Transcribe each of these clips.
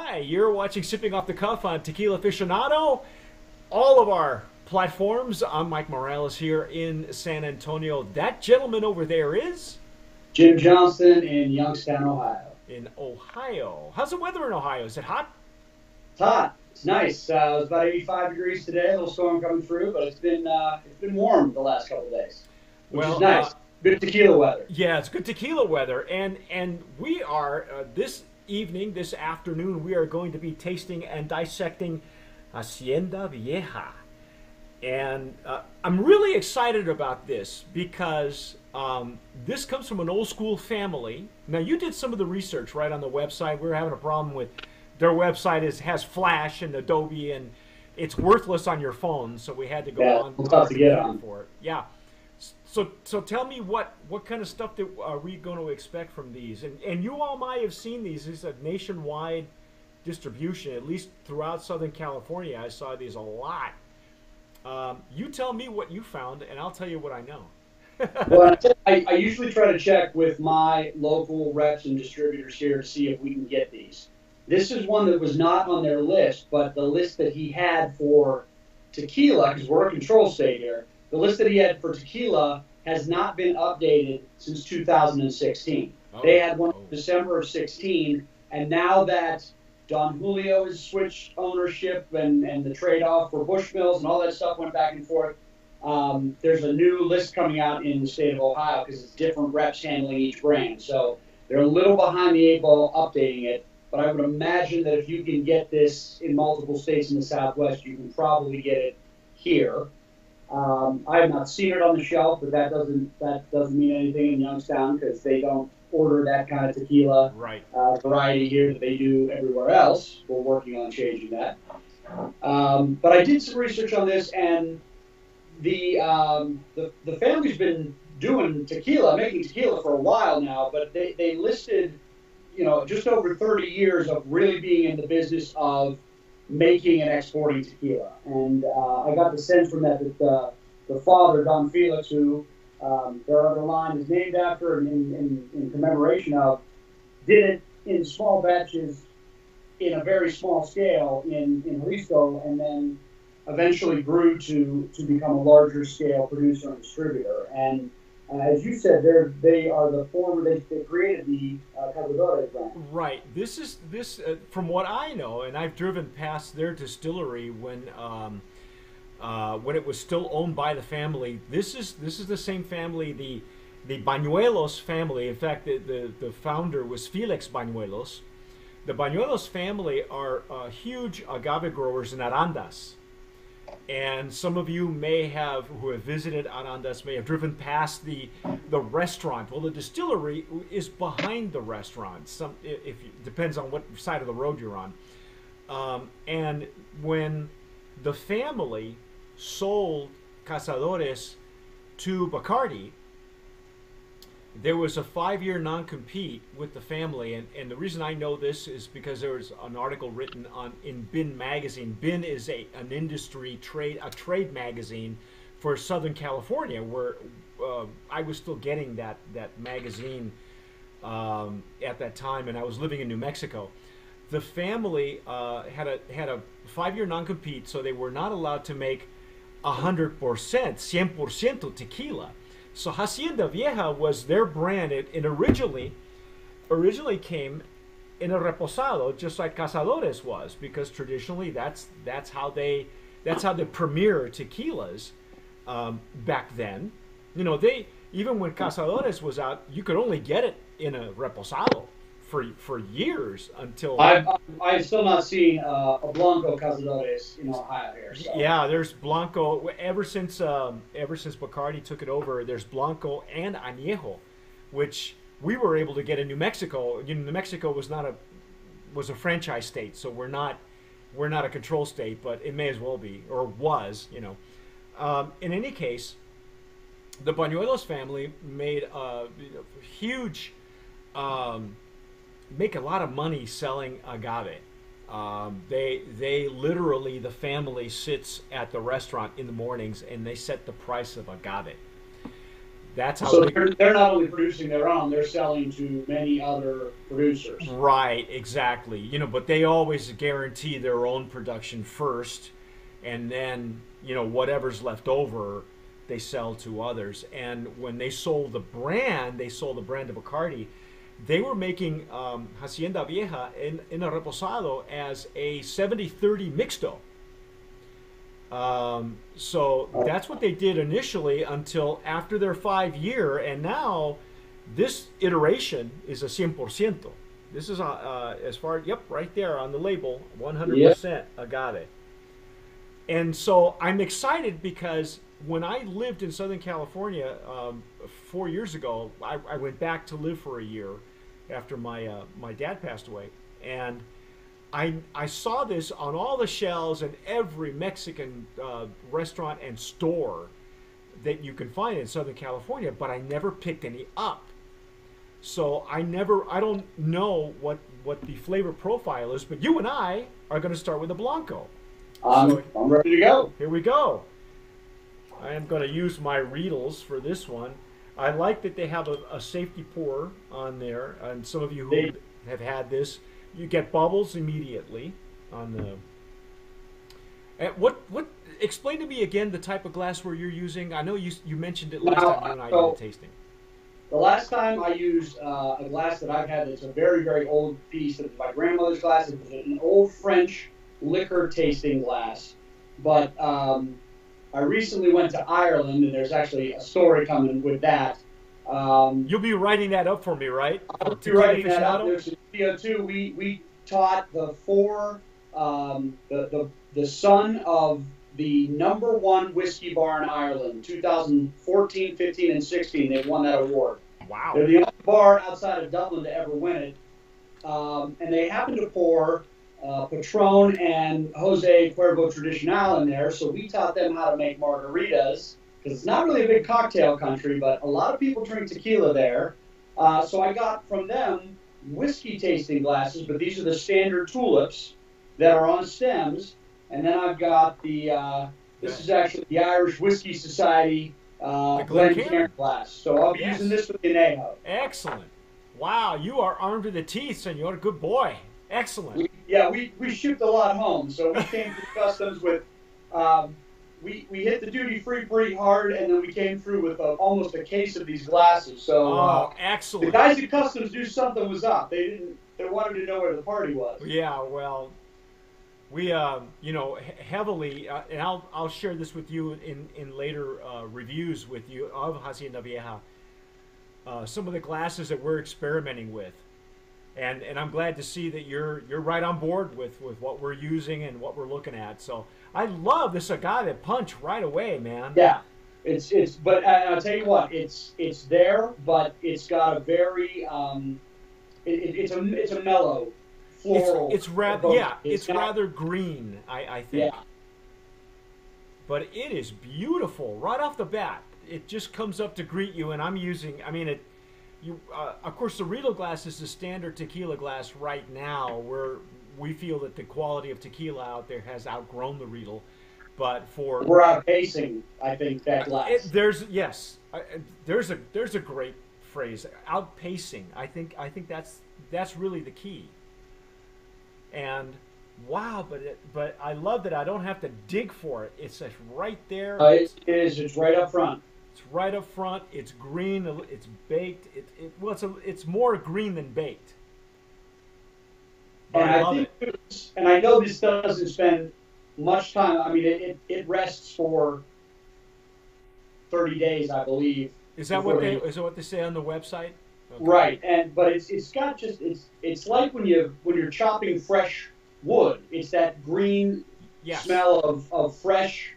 Hi, you're watching Sipping Off the Cuff on Tequila Aficionado. All of our platforms. I'm Mike Morales here in San Antonio. That gentleman over there is Jim Johnson in Youngstown, Ohio. in Ohio. How's the weather in Ohio? Is it hot? It's hot. It's nice. It was about 85 degrees today. A little storm coming through, but it's been warm the last couple of days, which is Well, nice. Good tequila weather. yeah, it's good tequila weather, and we are this evening, this afternoon, we are going to be tasting and dissecting Hacienda Vieja. And I'm really excited about this because this comes from an old school family. Now, you did some of the research right on the website. We were having a problem with their website has Flash and Adobe, and it's worthless on your phone, so we had to go Yeah, on it's the tough to get computer on. for it. Yeah. So tell me what kind of stuff that are we going to expect from these? And you all might have seen these. This is a nationwide distribution, at least throughout Southern California. I saw these a lot. You tell me what you found, and I'll tell you what I know. Well, I usually try to check with my local reps and distributors here to see if we can get these. This is one that was not on their list, but the list that he had for tequila, because we're a control state here, the list that he had for tequila has not been updated since 2016. Oh, They had one oh. in December of 16, and now that Don Julio has switched ownership and the trade-off for Bushmills and all that stuff went back and forth, there's a new list coming out in the state of Ohio because it's different reps handling each brand. So they're a little behind the eight ball updating it, but I would imagine that if you can get this in multiple states in the Southwest, you can probably get it here. I have not seen it on the shelf, but that doesn't mean anything in Youngstown because they don't order that kind of tequila Right. variety here that they do everywhere else. We're working on changing that. But I did some research on this, and the family's been doing tequila, making tequila for a while now, but they listed, just over 30 years of really being in the business of making and exporting tequila. And I got the sense from that the father, Don Felix, who their other line is named after and in commemoration of, did it in small batches in a very small scale in Jalisco, and then eventually grew to become a larger scale producer and distributor. And as you said, they are the former, they created the Cazadores brand. Right. This from what I know, and I've driven past their distillery when it was still owned by the family. This is the same family, the Bañuelos family. In fact, the founder was Felix Bañuelos. The Bañuelos family are huge agave growers in Arandas. And some of you who have visited Arandas may have driven past the restaurant. Well, the distillery is behind the restaurant. Depends on what side of the road you're on. And when the family sold Cazadores to Bacardi, there was a 5-year non-compete with the family, and the reason I know this is because there was an article written in Bin magazine. Bin is an industry trade magazine for Southern California, where I was still getting that magazine at that time, and I was living in New Mexico. The family had a 5-year non-compete, so they were not allowed to make 100% tequila. So Hacienda Vieja was their brand. It originally came in a reposado, just like Cazadores was, because traditionally that's how they premier tequilas back then. They, even when Cazadores was out, you could only get it in a reposado for years until. I've still not seen a Blanco Cazadores in Ohio here. So. Yeah, there's Blanco ever since Bacardi took it over. There's Blanco and Añejo, which we were able to get in New Mexico. New Mexico was a franchise state, so we're not a control state, but it may as well be, or was. In any case, the Bañuelos family made a huge. Make a lot of money selling agave. They literally, the family sits at the restaurant in the mornings and they set the price of agave. That's how So they, they're not only producing their own, they're selling to many other producers. right, exactly. You know, but they always guarantee their own production first, and then, you know, whatever's left over, they sell to others. And when they sold the brand, they sold the brand of Bacardi. They were making Hacienda Vieja in a reposado as a 70-30 mixto. So that's what they did initially until after their 5 year, and now this iteration is a 100%. This is as far, yep, right there on the label, 100% agave. And so I'm excited because when I lived in Southern California 4 years ago, I went back to live for a year after my dad passed away, and I saw this on all the shelves in every Mexican restaurant and store that you can find in Southern California, but I never picked any up. So I don't know what the flavor profile is, but you and I are going to start with a Blanco. I'm ready to go. Here we go. I am going to use my Riedels for this one. I like that they have a safety pour on there, and some of you who have had this, you get bubbles immediately on the. What? Explain to me again the type of glassware you're using. I know you mentioned it last time you and I did a tasting. The last time I used a glass that I've had that's a very, very old piece of my grandmother's glass. It was an old French liquor tasting glass. But I recently went to Ireland, and there's actually a story coming with that. You'll be writing that up for me, right? I'll be writing that up. There's a video too. We taught the son of the #1 whiskey bar in Ireland, 2014, 15, and 16. They won that award. Wow. They're the only bar outside of Dublin to ever win it. And they happened to pour Patron and Jose Cuervo Tradicional in there, so we taught them how to make margaritas, because it's not really a big cocktail country, but a lot of people drink tequila there. So I got from them whiskey tasting glasses, but these are the standard tulips that are on stems. And then I've got this is actually the Irish Whiskey Society Glencairn glass. So I'll be using this with the Añejo. Excellent. Wow, you are armed to the teeth, senor. Good boy. Excellent. We shipped a lot home. So we came through customs with, we hit the duty free pretty hard, and then we came through with almost a case of these glasses. So excellent. The guys at customs knew something was up. They wanted to know where the party was. Yeah, well, we heavily, and I'll share this with you in later reviews with you of Hacienda Vieja. Some of the glasses that we're experimenting with, and I'm glad to see that you're right on board with what we're using and what we're looking at. So I love this agave punch right away, man. Yeah, but I'll tell you what, it's there, but it's got a very it's a mellow. Floral. It's rather green, I think. Yeah. But it is beautiful right off the bat. It just comes up to greet you, and I'm using. I mean, of course, the Riedel glass is the standard tequila glass right now, where we feel that the quality of tequila out there has outgrown the Riedel. But we're outpacing, I think, that glass. There's a great phrase, outpacing. I think that's really the key. And wow, but I love that I don't have to dig for it. It's just right there. It is. It's right up front. It's right up front. It's green. It's baked. It's more green than baked. And I know this doesn't spend much time. I mean, it rests for 30 days, I believe. Is that what they say on the website? Okay. Right, but it's got just it's like when you're chopping fresh wood. It's that green smell of fresh,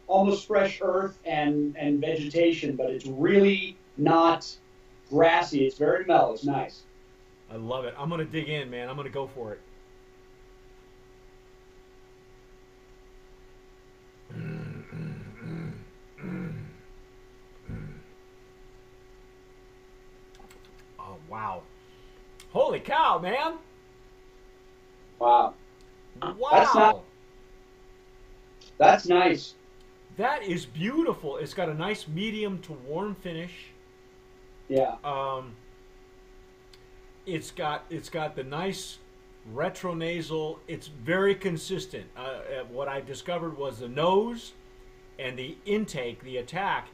almost fresh earth and vegetation, but it's really not grassy. It's very mellow. It's nice. I love it. I'm gonna dig in, man. I'm gonna go for it. Wow. Holy cow, man. Wow. Wow. That's nice. That is beautiful. It's got a nice medium to warm finish. Yeah. It's got the nice retronasal. It's very consistent. What I discovered was the nose and the intake, the attack,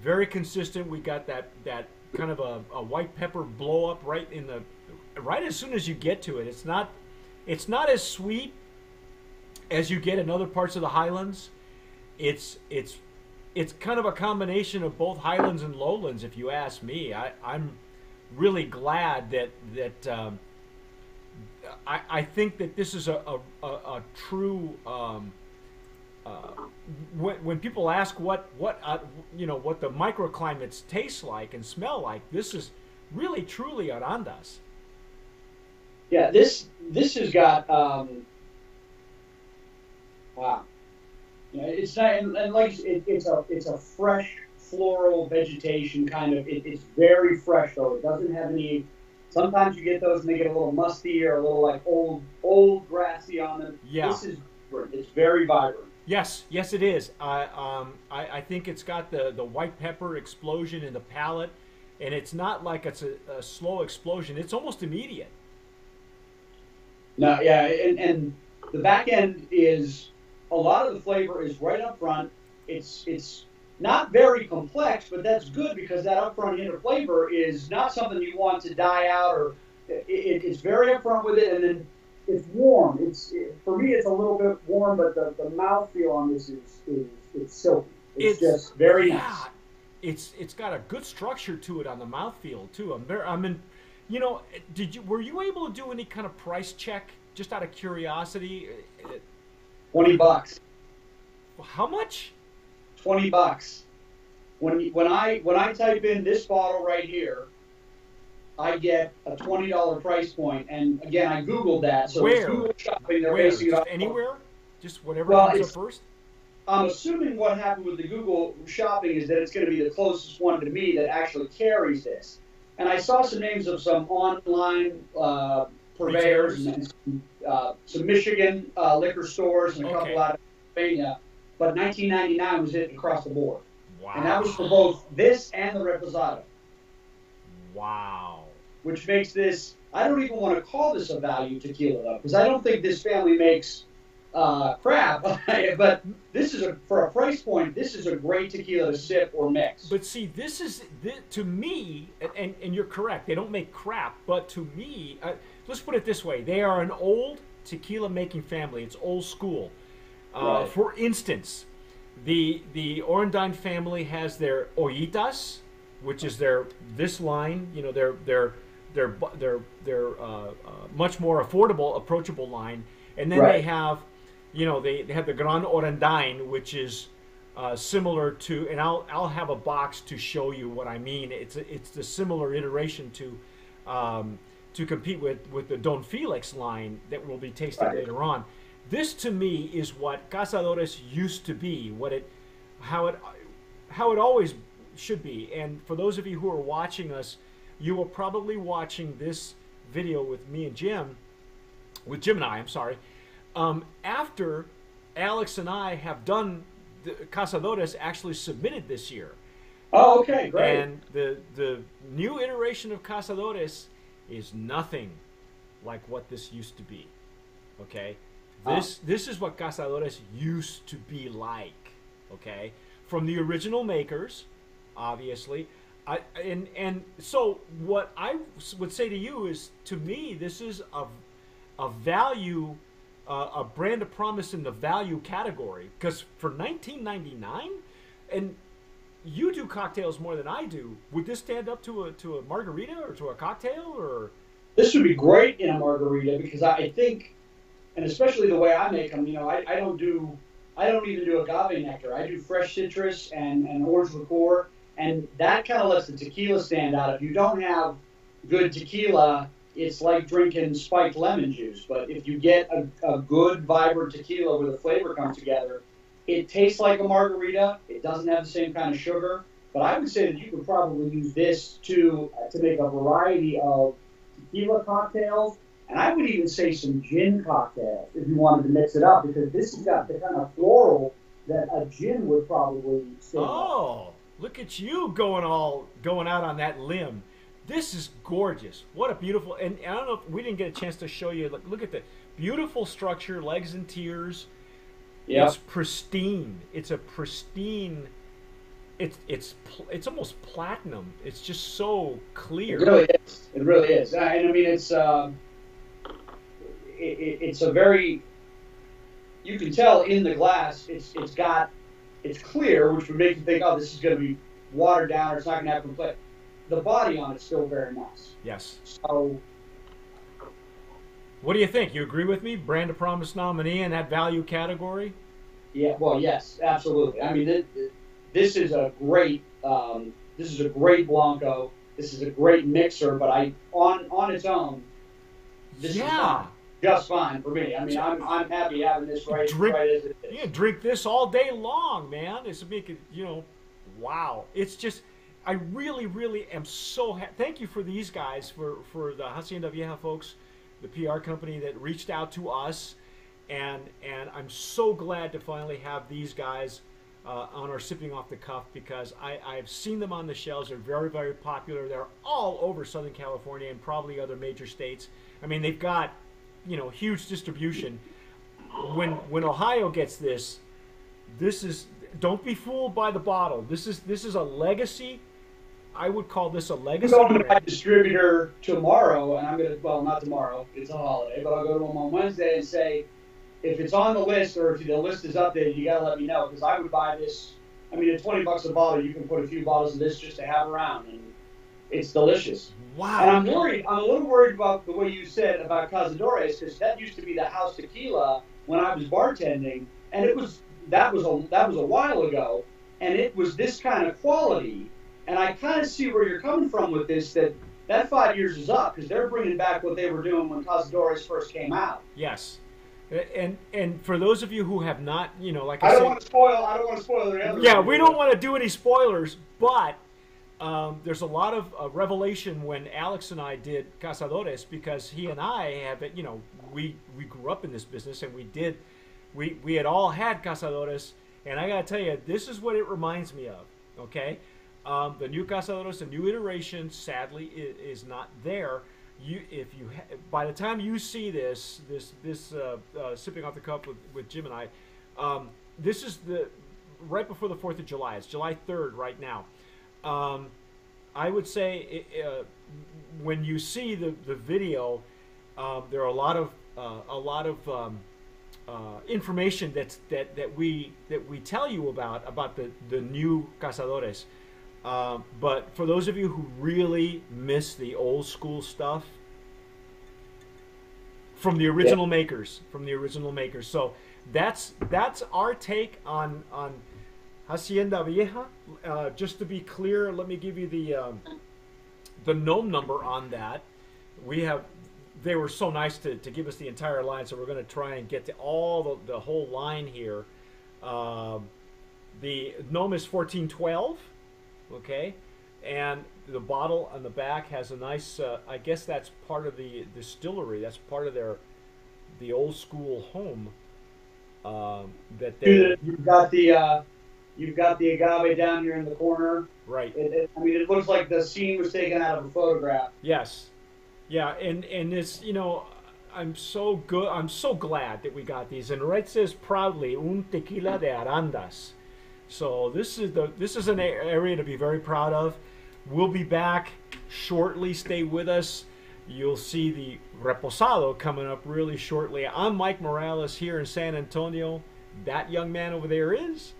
very consistent. We got that kind of a white pepper blow up right as soon as you get to it. It's not as sweet as you get in other parts of the Highlands. It's kind of a combination of both Highlands and Lowlands, if you ask me. I'm really glad that I think that this is a true. When people ask what the microclimates taste like and smell like, this is really truly Arandas. Yeah, this has got wow. You know, it's not, and like it's a fresh floral vegetation kind of. It's very fresh though. It doesn't have any. Sometimes you get those and they get a little musty or a little like old grassy on them. Yeah. This is vibrant. It's very vibrant. Yes, it is. I think it's got the white pepper explosion in the palate, and it's not like it's a slow explosion. It's almost immediate. No, yeah, and the back end is a lot of the flavor is right up front. It's not very complex, but that's good because that upfront hint of flavor is not something you want to die out, or it's very upfront with it, and then it's warm. For me, it's a little bit warm, but the mouthfeel on this is silky. It's just very nice. It's got a good structure to it on the mouthfeel too. Were you able to do any kind of price check just out of curiosity? $20. How much? $20. When I type in this bottle right here, I get a $20 price point. And again, I Googled that. So where? Google shopping, they're where? basing it Just off anywhere? Just whatever comes up first? I'm assuming what happened with the Google shopping is that it's going to be the closest one to me that actually carries this. And I saw some names of some online purveyors and some Michigan liquor stores and a couple out of Pennsylvania. But $19.99 was it across the board. Wow. And that was for both this and the Reposado. Wow. Which makes this, I don't even want to call this a value tequila, though, because I don't think this family makes crap. But this is, for a price point, this is a great tequila to sip or mix. But see, to me, and you're correct, they don't make crap, but to me, let's put it this way, they are an old tequila making family. It's old school. Right. For instance, the Orendine family has their ollitas, which is this line. You know, they're much more affordable, approachable line, and then they have, they have the Gran Orendine, which is similar to, and I'll have a box to show you what I mean. It's the similar iteration to compete with the Don Felix line that will be tasted later on. This to me is what Cazadores used to be, how it always should be. And for those of you who are watching us, you are probably watching this video with Jim and I, after Alex and I have done the Cazadores actually submitted this year. Oh, okay, great. And the new iteration of Cazadores is nothing like what this used to be. Okay? This is what Cazadores used to be like, okay? From the original makers, obviously. And so what I would say to you is, to me, this is a value, a brand of promise in the value category. Because for $19.99, and you do cocktails more than I do, would this stand up to a margarita or to a cocktail? Or this would be great in a margarita, because I think, and especially the way I make them, I don't even do agave nectar. I do fresh citrus and orange liqueur, and that kind of lets the tequila stand out. If you don't have good tequila, it's like drinking spiked lemon juice. But if you get a good, vibrant tequila where the flavor comes together, it tastes like a margarita. It doesn't have the same kind of sugar. But I would say that you could probably use this to make a variety of tequila cocktails. And I would even say some gin cocktails if you wanted to mix it up, because this has got the kind of floral that a gin would probably stay Oh, Look at you going out on that limb. This is gorgeous. What a beautiful, and I don't know if we didn't get a chance to show you. Look at the beautiful structure, legs and tiers. Yeah. It's pristine. It's a pristine. It's almost platinum. It's just so clear. It really is. It really is. And I mean, it's a very, you can tell in the glass. It's clear, which would make you think, oh, this is going to be watered down, or it's not going to have complete. The body on it's still very nice. Yes. So, what do you think? You agree with me? Brand of Promise nominee in that value category? Yeah. Well, yes, absolutely. I mean, this is a great Blanco. This is a great mixer, but on its own, this is fine. Just fine for me. I mean, I'm happy having this right as it is. Yeah, drink this all day long, man. It's making, wow. It's just, I really, really am so happy. Thank you for these guys, for the Hacienda Vieja folks, the PR company that reached out to us, and I'm so glad to finally have these guys on our Sipping Off the Cuff, because I've seen them on the shelves. They're very, very popular. They're all over Southern California and probably other major states. I mean, they've got huge distribution. When Ohio gets this is, don't be fooled by the bottle. This is a legacy. I would call this a legacy. I'm going to my distributor tomorrow, and I'm going to, well, not tomorrow, it's a holiday, but I'll go to them on Wednesday and say, if it's on the list or if the list is updated, you got to let me know, because I would buy this. I mean, at $20 a bottle, you can put a few bottles of this just to have around, and it's delicious. Wow. And I'm a little worried about the way you said about Cazadores, because that used to be the house tequila when I was bartending, and that was a while ago, and it was this kind of quality. And I kind of see where you're coming from with this, that 5 years is up, because they're bringing back what they were doing when Cazadores first came out. Yes. And for those of you who have not, like I don't want to spoil the other. Yeah, we don't want to do any spoilers, but there's a lot of revelation when Alex and I did Cazadores, because he and I have, we grew up in this business, and we had all had Cazadores, and I gotta tell you, this is what it reminds me of. Okay, the new Cazadores, the new iteration, sadly, is not there. By the time you see this Sipping Off the Cup with Jim and I, this is right before the 4th of July. It's July 3rd right now. I would say when you see the video, there are a lot of information that we tell you about the new Cazadores. But for those of you who really miss the old school stuff from the original makers, so that's our take on Hacienda Vieja. Just to be clear, let me give you the gnome number on that. They were so nice to give us the entire line, so we're going to try and get to all the whole line here. The gnome is 1412. Okay, and the bottle on the back has a nice, I guess that's part of the distillery. That's part of the old school home. That they you've got the agave down here in the corner. Right. I mean, it looks like the scene was taken out of a photograph. Yes. Yeah, and it's, I'm so glad that we got these. And right says proudly, un tequila de Arandas. So this is an area to be very proud of. We'll be back shortly. Stay with us. You'll see the Reposado coming up really shortly. I'm Mike Morales here in San Antonio. That young man over there is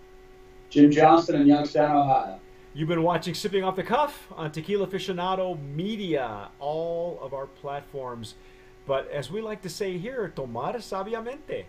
Jim Johnston in Youngstown, Ohio. You've been watching Sipping Off the Cuff on Tequila Aficionado Media, all of our platforms. But as we like to say here, tomar sabiamente.